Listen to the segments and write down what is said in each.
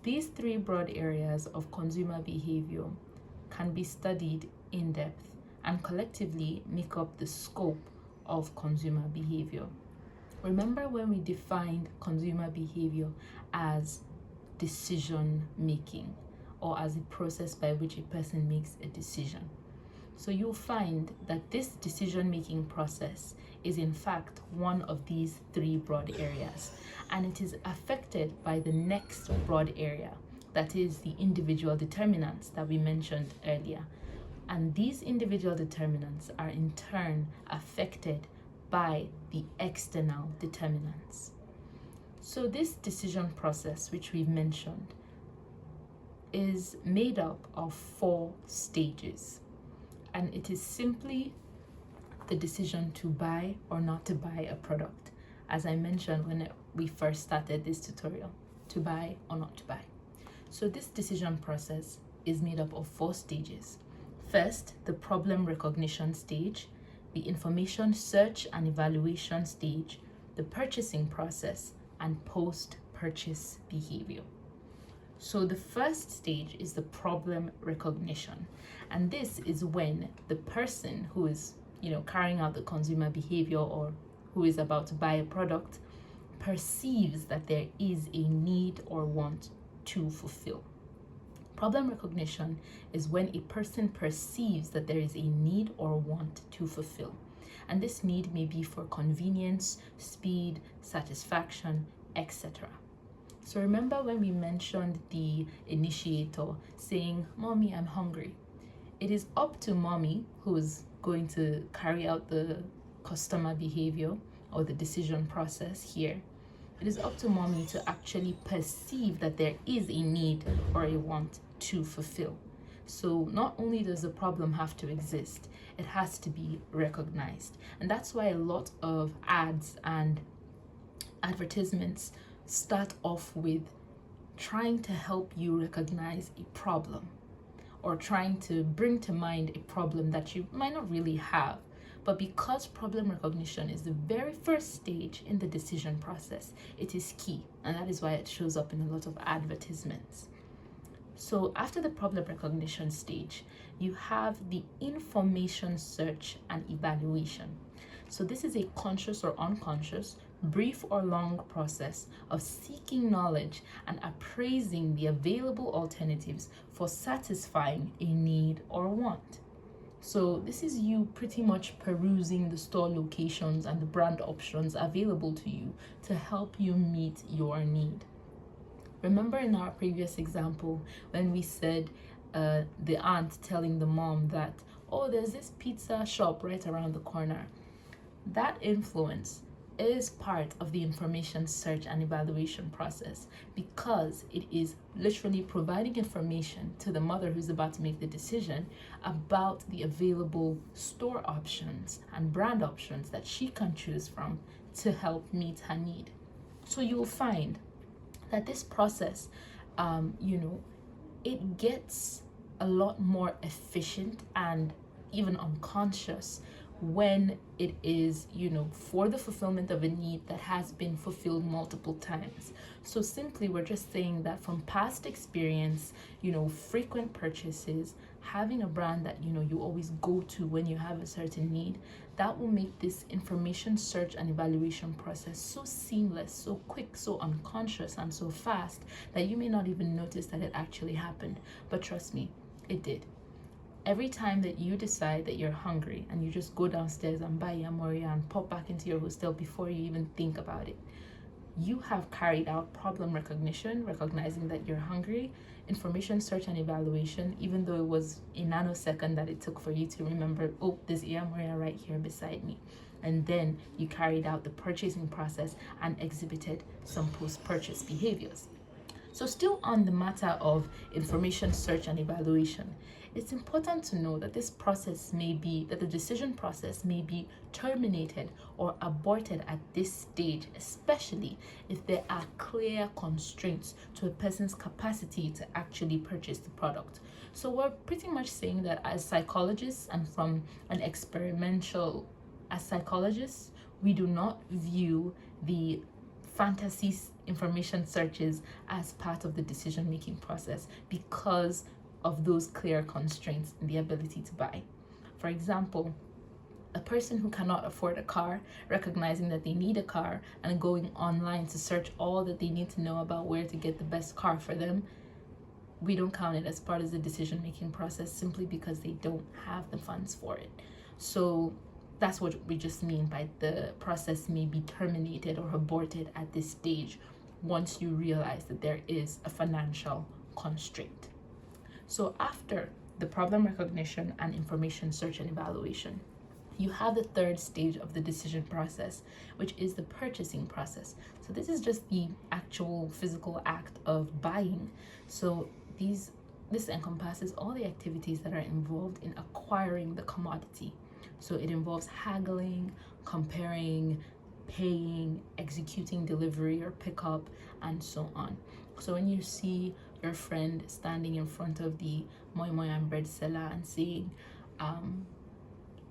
These three broad areas of consumer behavior can be studied in depth and collectively make up the scope of consumer behavior. Remember when we defined consumer behavior as decision making, or as a process by which a person makes a decision. So you'll find that this decision making process is in fact one of these three broad areas, and it is affected by the next broad area, that is the individual determinants that we mentioned earlier. And these individual determinants are in turn affected by the external determinants. So this decision process, which we've mentioned, is made up of 4 stages, and it is simply the decision to buy or not to buy a product. As I mentioned when we first started this tutorial, to buy or not to buy. So this decision process is made up of 4 stages. First, the problem recognition stage, the information search and evaluation stage, the purchasing process, and post-purchase behavior. So the first stage is the problem recognition, and this is when the person who is carrying out the consumer behavior, or who is about to buy a product, perceives that there is a need or want to fulfill. Problem recognition is when a person perceives that there is a need or want to fulfill. And this need may be for convenience, speed, satisfaction, etc. So remember when we mentioned the initiator saying, "Mommy, I'm hungry." It is up to mommy, who is going to carry out the customer behavior or the decision process here. It is up to mommy to actually perceive that there is a need or a want to fulfill. So not only does the problem have to exist, it has to be recognized. And that's why a lot of ads and advertisements start off with trying to help you recognize a problem, or trying to bring to mind a problem that you might not really have. But because problem recognition is the very first stage in the decision process, it is key, and that is why it shows up in a lot of advertisements. So after the problem recognition stage, you have the information search and evaluation. So this is a conscious or unconscious, brief or long process of seeking knowledge and appraising the available alternatives for satisfying a need or want. So this is you pretty much perusing the store locations and the brand options available to you to help you meet your need. Remember in our previous example when we said the aunt telling the mom that, "Oh, there's this pizza shop right around the corner." That influence is part of the information search and evaluation process, because it is literally providing information to the mother who's about to make the decision about the available store options and brand options that she can choose from to help meet her need. So you'll find that this process, it gets a lot more efficient and even unconscious when it is, for the fulfillment of a need that has been fulfilled multiple times. So simply, we're just saying that from past experience, frequent purchases, having a brand that, you always go to when you have a certain need, that will make this information search and evaluation process so seamless, so quick, so unconscious, and so fast that you may not even notice that it actually happened. But trust me, it did. Every time that you decide that you're hungry and you just go downstairs and buy yamoria and pop back into your hostel before you even think about it, you have carried out problem recognition, recognizing that you're hungry, information search and evaluation, even though it was a nanosecond that it took for you to remember, "Oh, there's yamoria right here beside me." And then you carried out the purchasing process and exhibited some post-purchase behaviors. So still on the matter of information search and evaluation, it's important to know that this process that the decision process may be terminated or aborted at this stage, especially if there are clear constraints to a person's capacity to actually purchase the product. So we're pretty much saying that as psychologists, and from an as psychologists, we do not view the information searches as part of the decision-making process because of those clear constraints in the ability to buy. For example, a person who cannot afford a car, recognizing that they need a car and going online to search all that they need to know about where to get the best car for them, we don't count it as part of the decision-making process simply because they don't have the funds for it. So that's what we just mean by the process may be terminated or aborted at this stage once you realize that there is a financial constraint. So after the problem recognition and information search and evaluation, you have the third stage of the decision process, which is the purchasing process. So this is just the actual physical act of buying. So this encompasses all the activities that are involved in acquiring the commodity. So it involves haggling, comparing, paying, executing delivery or pickup, and so on. So when you see your friend standing in front of the moi moi and bread seller and saying,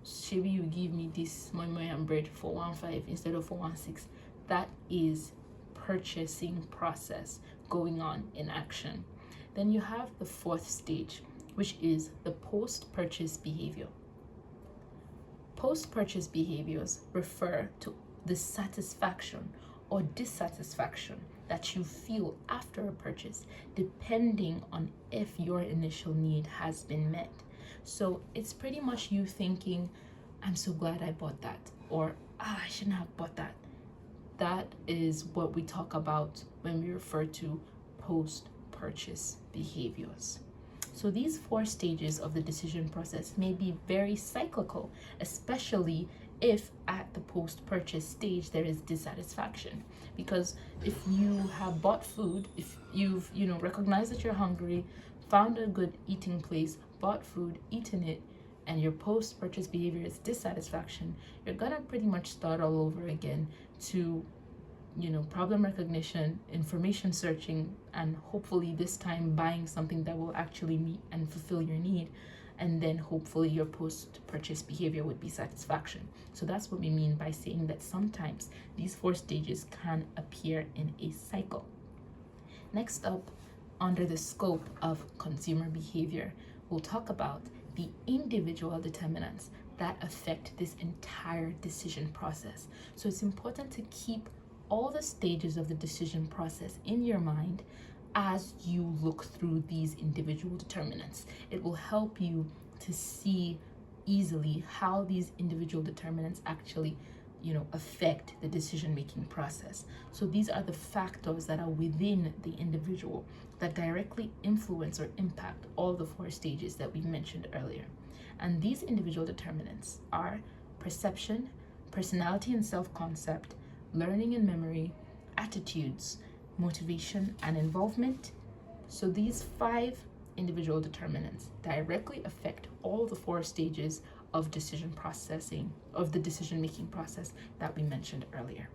"Shebi, you give me this moi moi and bread for 1.5 instead of for 1.6," that is purchasing process going on in action. Then you have the fourth stage, which is the post-purchase behavior. Post-purchase behaviors refer to the satisfaction or dissatisfaction that you feel after a purchase, depending on if your initial need has been met. So it's pretty much you thinking, "I'm so glad I bought that," or "I shouldn't have bought that." That is what we talk about when we refer to post-purchase behaviors. So these 4 stages of the decision process may be very cyclical, especially if at the post-purchase stage there is dissatisfaction. Because if you have bought food, if you've recognized that you're hungry, found a good eating place, bought food, eaten it, and your post-purchase behavior is dissatisfaction, you're gonna pretty much start all over again to problem recognition, information searching, and hopefully this time buying something that will actually meet and fulfill your need. And then hopefully your post-purchase behavior would be satisfaction. So that's what we mean by saying that sometimes these 4 stages can appear in a cycle. Next up, under the scope of consumer behavior, we'll talk about the individual determinants that affect this entire decision process. So it's important to keep all the stages of the decision process in your mind as you look through these individual determinants. It will help you to see easily how these individual determinants actually affect the decision-making process. So these are the factors that are within the individual that directly influence or impact all the 4 stages that we mentioned earlier. And these individual determinants are perception, personality and self-concept, learning and memory, attitudes, motivation, and involvement. So these 5 individual determinants directly affect all the 4 stages of decision processing, of the decision-making process that we mentioned earlier.